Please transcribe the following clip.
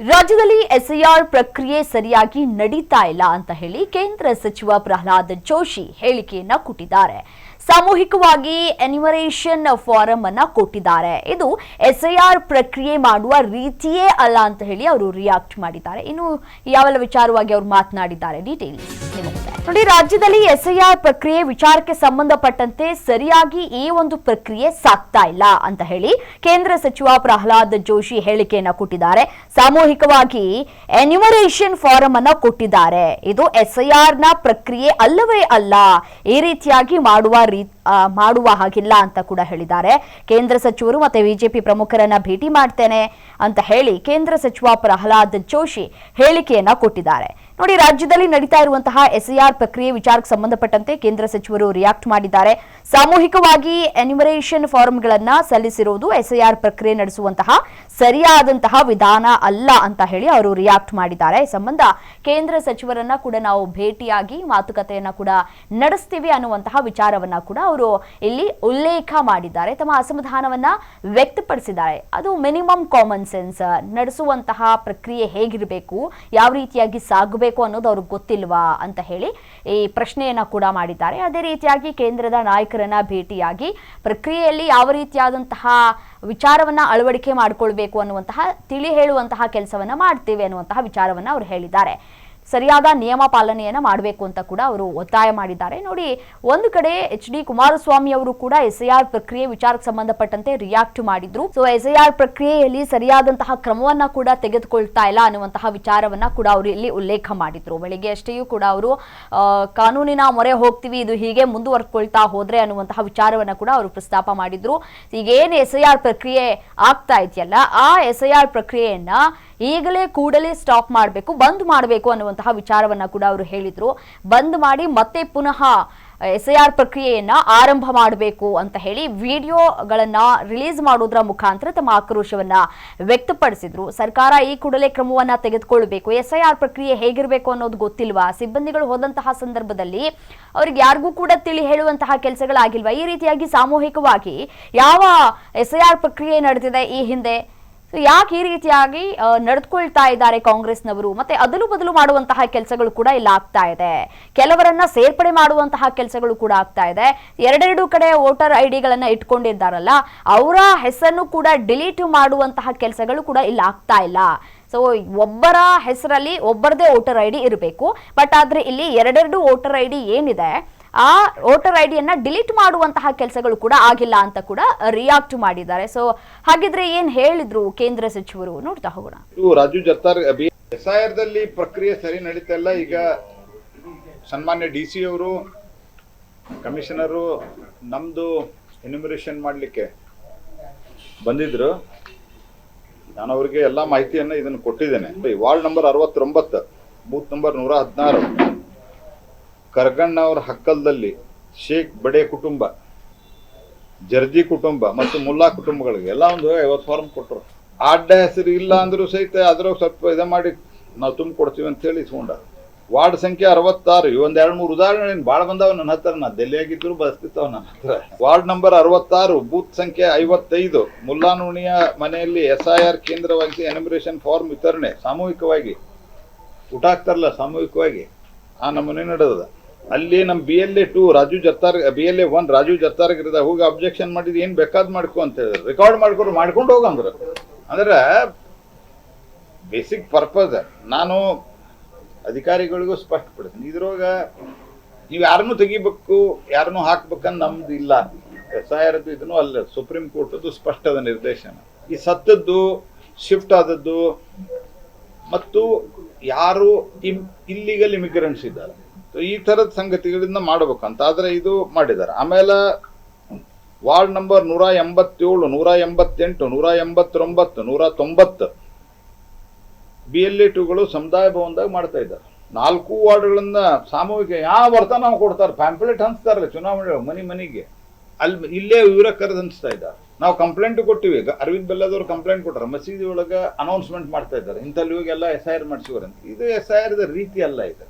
ರಾಜ್ಯದಲ್ಲಿ ಎಸ್ಐಆರ್ ಪ್ರಕ್ರಿಯೆ ಸರಿಯಾಗಿ ನಡೀತಾ ಇಲ್ಲ ಅಂತ ಹೇಳಿ ಕೇಂದ್ರ ಸಚಿವ ಪ್ರಹ್ಲಾದ್ ಜೋಶಿ ಹೇಳಿಕೆಯನ್ನ ಕೊಟ್ಟಿದ್ದಾರೆ. ಸಾಮೂಹಿಕವಾಗಿ ಎನ್ಯುಮರೇಷನ್ ಫಾರಂ ಅನ್ನ ಕೊಟ್ಟಿದ್ದಾರೆ. ಇದು ಎಸ್ಐಆರ್ ಪ್ರಕ್ರಿಯೆ ಮಾಡುವ ರೀತಿಯೇ ಅಲ್ಲ ಅಂತ ಹೇಳಿ ಅವರು ರಿಯಾಕ್ಟ್ ಮಾಡಿದ್ದಾರೆ. ಇನ್ನು ಯಾವೆಲ್ಲ ವಿಚಾರವಾಗಿ ಅವರು ಮಾತನಾಡಿದ್ದಾರೆ ಡೀಟೇಲ್ಸ್ ನೋಡಿ. ರಾಜ್ಯದಲ್ಲಿ ಎಸ್ಐಆರ್ ಪ್ರಕ್ರಿಯೆ ವಿಚಾರಕ್ಕೆ ಸಂಬಂಧಪಟ್ಟಂತೆ ಸರಿಯಾಗಿ ಈ ಒಂದು ಪ್ರಕ್ರಿಯೆ ಸಾಗ್ತಾ ಇಲ್ಲ ಅಂತ ಹೇಳಿ ಕೇಂದ್ರ ಸಚಿವ ಪ್ರಹ್ಲಾದ್ ಜೋಶಿ ಹೇಳಿಕೆಯನ್ನ ಕೊಟ್ಟಿದ್ದಾರೆ. ಸಾಮೂಹಿಕವಾಗಿ ಎನ್ಯುಮರೇಷನ್ ಫಾರಂ ಅನ್ನ ಕೊಟ್ಟಿದ್ದಾರೆ. ಇದು ಎಸ್ಐಆರ್ ನ ಪ್ರಕ್ರಿಯೆ ಅಲ್ಲವೇ ಅಲ್ಲ, ಈ ರೀತಿಯಾಗಿ ಮಾಡುವ ಹಾಗಿಲ್ಲ ಅಂತ ಕೂಡ ಹೇಳಿದ್ದಾರೆ. ಕೇಂದ್ರ ಸಚಿವರು ಮತ್ತೆ ಬಿಜೆಪಿ ಪ್ರಮುಖರನ್ನ ಭೇಟಿ ಮಾಡ್ತೇನೆ ಅಂತ ಹೇಳಿ ಕೇಂದ್ರ ಸಚಿವ ಪ್ರಹ್ಲಾದ್ ಜೋಶಿ ಹೇಳಿಕೆಯನ್ನ ಕೊಟ್ಟಿದ್ದಾರೆ. ನೋಡಿ, ರಾಜ್ಯದಲ್ಲಿ ನಡೀತಾ ಇರುವಂತಹ ಎಸ್ಐಆರ್ ಪ್ರಕ್ರಿಯೆ ವಿಚಾರಕ್ಕೆ ಸಂಬಂಧಪಟ್ಟಂತೆ ಕೇಂದ್ರ ಸಚಿವರು ರಿಯಾಕ್ಟ್ ಮಾಡಿದ್ದಾರೆ. ಸಾಮೂಹಿಕವಾಗಿ ಎನ್ಯುಮರೇಷನ್ ಫಾರಂಗಳನ್ನ ಸಲ್ಲಿಸಿರುವುದು ಎಸ್ಐಆರ್ ಪ್ರಕ್ರಿಯೆ ನಡೆಸುವಂತಹ ಸರಿಯಾದಂತಹ ವಿಧಾನ ಅಲ್ಲ ಅಂತ ಹೇಳಿ ಅವರು ರಿಯಾಕ್ಟ್ ಮಾಡಿದ್ದಾರೆ. ಈ ಸಂಬಂಧ ಕೇಂದ್ರ ಸಚಿವರನ್ನ ಕೂಡ ನಾವು ಭೇಟಿಯಾಗಿ ಮಾತುಕತೆಯನ್ನ ಕೂಡ ನಡೆಸ್ತೀವಿ ಅನ್ನುವಂತಹ ವಿಚಾರವನ್ನ ಕೂಡ ಅವರು ಇಲ್ಲಿ ಉಲ್ಲೇಖ ಮಾಡಿದ್ದಾರೆ. ತಮ್ಮ ಅಸಮಾಧಾನವನ್ನ ವ್ಯಕ್ತಪಡಿಸಿದ್ದಾರೆ. ಅದು ಮಿನಿಮಮ್ ಕಾಮನ್ ಸೆನ್ಸ್ ನಡೆಸುವಂತಹ ಪ್ರಕ್ರಿಯೆ ಹೇಗಿರಬೇಕು, ಯಾವ ರೀತಿಯಾಗಿ ಸಾಗಬೇಕು ಅನ್ನೋದು ಅವ್ರಿಗೆ ಗೊತ್ತಿಲ್ವಾ ಅಂತ ಹೇಳಿ ಈ ಪ್ರಶ್ನೆಯನ್ನ ಕೂಡ ಮಾಡಿದ್ದಾರೆ. ಅದೇ ರೀತಿಯಾಗಿ ಕೇಂದ್ರದ ನಾಯಕರನ್ನ ಭೇಟಿಯಾಗಿ ಪ್ರಕ್ರಿಯೆಯಲ್ಲಿ ಯಾವ ರೀತಿಯಾದಂತಹ ವಿಚಾರವನ್ನ ಅಳವಡಿಕೆ ಮಾಡಿಕೊಳ್ಬೇಕು ಅನ್ನುವಂತಹ ತಿಳಿ ಹೇಳುವಂತಹ ಕೆಲಸವನ್ನ ಮಾಡ್ತೇವೆ ಅನ್ನುವಂತಹ ವಿಚಾರವನ್ನ ಅವರು ಹೇಳಿದ್ದಾರೆ. ಸರಿಯಾದ ನಿಯಮ ಪಾಲನೆಯನ್ನ ಮಾಡಬೇಕು ಅಂತ ಕೂಡ ಅವರು ಒತ್ತಾಯ ಮಾಡಿದ್ದಾರೆ. ನೋಡಿ, ಒಂದು ಕಡೆ HD ಕುಮಾರಸ್ವಾಮಿ ಅವರು ಕೂಡ ಎಸ್ಐಆರ್ ಪ್ರಕ್ರಿಯೆ ವಿಚಾರಕ್ಕೆ ಸಂಬಂಧಪಟ್ಟಂತೆ ರಿಯಾಕ್ಟ್ ಮಾಡಿದ್ರು. ಸೊ ಎಸ್ಐಆರ್ ಪ್ರಕ್ರಿಯೆಯಲ್ಲಿ ಸರಿಯಾದಂತಹ ಕ್ರಮವನ್ನ ಕೂಡ ತೆಗೆದುಕೊಳ್ತಾ ಇಲ್ಲ ಅನ್ನುವಂತಹ ವಿಚಾರವನ್ನ ಕೂಡ ಅವರು ಇಲ್ಲಿ ಉಲ್ಲೇಖ ಮಾಡಿದ್ರು. ಬೆಳಿಗ್ಗೆ ಅಷ್ಟೇಯೂ ಕೂಡ ಅವರು ಕಾನೂನಿನ ಮೊರೆ ಹೋಗ್ತೀವಿ, ಇದು ಹೀಗೆ ಮುಂದುವರ್ಕೊಳ್ತಾ ಹೋದ್ರೆ ಅನ್ನುವಂತಹ ವಿಚಾರವನ್ನ ಕೂಡ ಅವರು ಪ್ರಸ್ತಾಪ ಮಾಡಿದ್ರು. ಈಗೇನು ಎಸ್ಐಆರ್ ಪ್ರಕ್ರಿಯೆ ಆಗ್ತಾ ಇದೆಯಲ್ಲ, ಆ ಎಸ್ಐಆರ್ ಪ್ರಕ್ರಿಯೆಯನ್ನ ಈಗಲೇ ಕೂಡಲೇ ಸ್ಟಾಪ್ ಮಾಡಬೇಕು, ಬಂದ್ ಮಾಡಬೇಕು ಅನ್ನುವಂತಹ ವಿಚಾರವನ್ನ ಕೂಡ ಅವರು ಹೇಳಿದ್ರು. ಬಂದ್ ಮಾಡಿ ಮತ್ತೆ ಪುನಃ ಎಸ್ಐಆರ್ ಪ್ರಕ್ರಿಯೆಯನ್ನ ಆರಂಭ ಮಾಡಬೇಕು ಅಂತ ಹೇಳಿ ವಿಡಿಯೋಗಳನ್ನ ರಿಲೀಸ್ ಮಾಡೋದ್ರ ಮುಖಾಂತರ ತಮ್ಮ ಆಕ್ರೋಶವನ್ನ ವ್ಯಕ್ತಪಡಿಸಿದ್ರು. ಸರ್ಕಾರ ಈ ಕೂಡಲೇ ಕ್ರಮವನ್ನ ತೆಗೆದುಕೊಳ್ಳಬೇಕು. ಎಸ್ಐಆರ್ ಪ್ರಕ್ರಿಯೆ ಹೇಗಿರಬೇಕು ಅನ್ನೋದು ಗೊತ್ತಿಲ್ವಾ? ಸಿಬ್ಬಂದಿಗಳು ಹೋದಂತಹ ಸಂದರ್ಭದಲ್ಲಿ ಅವ್ರಿಗೆ ಯಾರಿಗೂ ಕೂಡ ತಿಳಿ ಹೇಳುವಂತಹ ಕೆಲಸಗಳಾಗಿಲ್ವಾ? ಈ ರೀತಿಯಾಗಿ ಸಾಮೂಹಿಕವಾಗಿ ಯಾವ ಎಸ್ಐಆರ್ ಪ್ರಕ್ರಿಯೆ ನಡೆದಿದೆ ಈ ಹಿಂದೆ, ಯಾಕೆ ಈ ರೀತಿಯಾಗಿ ನಡೆದುಕೊಳ್ತಾ ಇದ್ದಾರೆ ಕಾಂಗ್ರೆಸ್ನವರು? ಮತ್ತೆ ಅದಲು ಬದಲು ಮಾಡುವಂತಹ ಕೆಲಸಗಳು ಕೂಡ ಇಲ್ಲಿ ಆಗ್ತಾ ಇದೆ. ಕೆಲವರನ್ನ ಸೇರ್ಪಡೆ ಮಾಡುವಂತಹ ಕೆಲಸಗಳು ಕೂಡ ಆಗ್ತಾ ಇದೆ. ಎರಡೆರಡು ಕಡೆ ವೋಟರ್ ಐಡಿಗಳನ್ನ ಇಟ್ಕೊಂಡಿದ್ದಾರಲ್ಲ, ಅವರ ಹೆಸರನ್ನು ಕೂಡ ಡಿಲೀಟ್ ಮಾಡುವಂತಹ ಕೆಲಸಗಳು ಕೂಡ ಇಲ್ಲಿ ಆಗ್ತಾ ಇಲ್ಲ. ಸೊ ಒಬ್ಬರ ಹೆಸರಲ್ಲಿ ಒಬ್ಬರದೇ ವೋಟರ್ ಐಡಿ ಇರಬೇಕು. ಬಟ್ ಆದ್ರೆ ಇಲ್ಲಿ ಎರಡೆರಡು ವೋಟರ್ ಐಡಿ ಏನಿದೆ, ಆ ವೋಟರ್ ಐಡಿಯನ್ನ ಡಿಲೀಟ್ ಮಾಡುವಂತಹ ಕೆಲಸಗಳು ಕೂಡ ಆಗಿಲ್ಲ ಅಂತ ಕೂಡ ರಿಯಾಕ್ಟ್ ಮಾಡಿದ್ದಾರೆ. ಸೊ ಹಾಗಿದ್ರೆ ಏನ್ ಹೇಳಿದ್ರು ಕೇಂದ್ರ ಸಚಿವರು ನೋಡ್ತಾ ಹೋಗೋಣ. ರಾಜು ಜತ್ತಾರ್ ಎಸ್ಐಆರ್ ದಲ್ಲಿ ಪ್ರಕ್ರಿಯೆ ಸರಿ ನಡೀತಾ ಇಲ್ಲ. ಈಗ ಸನ್ಮಾನ್ಯ DC ಅವರು ಕಮಿಷನರು ನಮ್ದು ಎನ್ಯುಮರೇಷನ್ ಮಾಡ್ಲಿಕ್ಕೆ ಬಂದಿದ್ರು. ನಾನು ಅವ್ರಿಗೆ ಎಲ್ಲಾ ಮಾಹಿತಿಯನ್ನ ಇದನ್ನು ಕೊಟ್ಟಿದ್ದೇನೆ. ವಾರ್ಡ್ ನಂಬರ್ 69, ಬೂತ್ ನಂಬರ್ 116, ಕರ್ಗಣ್ಣ ಅವರ ಹಕ್ಕಲ್ದಲ್ಲಿ ಶೇಖ್ ಬಡೆ ಕುಟುಂಬ, ಜರ್ಜಿ ಕುಟುಂಬ ಮತ್ತು ಮುಲ್ಲಾ ಕುಟುಂಬಗಳಿಗೆ ಎಲ್ಲ ಒಂದು 50 ಫಾರ್ಮ್ ಕೊಟ್ಟರು. ಅಡ್ಡ ಹೆಸರು ಇಲ್ಲ ಅಂದ್ರೂ ಸಹಿತ ಅದ್ರ ಸ್ವಲ್ಪ ಇದ ಮಾಡಿ ನಾವು ತುಂಬಿಕೊಡ್ತೀವಿ ಅಂತ ಹೇಳಿ ಇಸ್ಕೊಂಡ. ವಾರ್ಡ್ ಸಂಖ್ಯೆ 66, ಒಂದ್ 2-3 ಉದಾಹರಣೆ ಭಾಳ ಬಂದಾವ ನನ್ನ ಹತ್ರ. ನಾ ಡೆಲ್ಲಿಯಾಗಿದ್ರು ಬಸ್ತಿತ್ತವ ನನ್ನ ಹತ್ರ. ವಾರ್ಡ್ ನಂಬರ್ 66, ಬೂತ್ ಸಂಖ್ಯೆ 55, ಮುಲ್ಲಾನುಣಿಯ ಮನೆಯಲ್ಲಿ SIR ಕೇಂದ್ರವಾಗಿ ಎನ್ಯುಮರೇಷನ್ ಫಾರ್ಮ್ ವಿತರಣೆ ಸಾಮೂಹಿಕವಾಗಿ ಊಟ ಹಾಕ್ತಾರಲ್ಲ, ಸಾಮೂಹಿಕವಾಗಿ ಆ ನಮೂನೆ ನಡೆದ. ಅಲ್ಲಿ ನಮ್ಮ BLA 2 ರಾಜು ಜತ್ತಾರ್, BLA 1 ರಾಜು ಜತ್ತಾರ್ಗಿರದ ಹೋಗಿ ಅಬ್ಜೆಕ್ಷನ್ ಮಾಡಿದ್ ಏನ್ ಬೇಕಾದ್ ಮಾಡ್ಕೊ ಅಂತ ಹೇಳಿದ್ರು. ರೆಕಾರ್ಡ್ ಮಾಡ್ಕೊಂಡು ಹೋಗಂದ್ರು. ಅಂದ್ರೆ ಬೇಸಿಕ್ ಪರ್ಪಸ್ ನಾನು ಅಧಿಕಾರಿಗಳಿಗೂ ಸ್ಪಷ್ಟಪಡಿಸ್ತೀನಿ. ಇದ್ರೊಳಗ ನೀವು ಯಾರನ್ನು ತೆಗಿಬೇಕು, ಯಾರನ್ನು ಹಾಕ್ಬೇಕಂತ ನಮ್ದು ಇಲ್ಲ. SIR ಇದನ್ನು ಅಲ್ಲ, ಸುಪ್ರೀಂ ಕೋರ್ಟ್ ಅದು ಸ್ಪಷ್ಟದ ನಿರ್ದೇಶನ. ಈ ಸತ್ತದ್ದು, ಶಿಫ್ಟ್ ಆದದ್ದು ಮತ್ತು ಯಾರು ಇಲ್ಲಿಗಲ್ ಇಮಿಗ್ರೆಂಟ್ಸ್ ಇದ್ದಾರೆ, ಈ ತರದ ಸಂಗತಿಗಳಿಂದ ಮಾಡ್ಬೇಕಂತ. ಆದ್ರೆ ಇದು ಮಾಡಿದ್ದಾರೆ. ಆಮೇಲೆ ವಾರ್ಡ್ ನಂಬರ್ 187, 188, 189, 190 BLA 2ಗಳು ಸಮುದಾಯ ಭವನದಾಗ ಮಾಡ್ತಾ ಇದ್ದಾರೆ. 4 ವಾರ್ಡ್ಗಳನ್ನ ಸಾಮೂಹಿಕ ಯಾವ ಅರ್ಥ ನಾವು ಕೊಡ್ತಾರೆ, ಪ್ಯಾಂಪ್ಲೆಟ್ ಹಂಚ್ತಾರಲ್ಲ ಚುನಾವಣೆ ಮನೆಗೆ, ಅಲ್ಲಿ ಇಲ್ಲೇ ಇವರ ಕರೆದು ಹಂಚ್ತಾ ಇದ್ದಾರೆ. ನಾವು ಕಂಪ್ಲೇಂಟ್ ಕೊಟ್ಟಿವಿ. ಅರವಿಂದ್ ಬೆಲ್ಲದವ್ರು ಕಂಪ್ಲೇಂಟ್ ಕೊಟ್ಟಾರ. ಮಸೀದಿ ಒಳಗ ಅನೌನ್ಸ್ಮೆಂಟ್ ಮಾಡ್ತಾ ಇದ್ದಾರೆ, ಇಂಥಲ್ಲಿ ಹೋಗಿ ಎಲ್ಲ SIR ಮಾಡಿಸಿವ್ರಂತ. ಇದು SIR ರೀತಿ ಅಲ್ಲ ಇದು.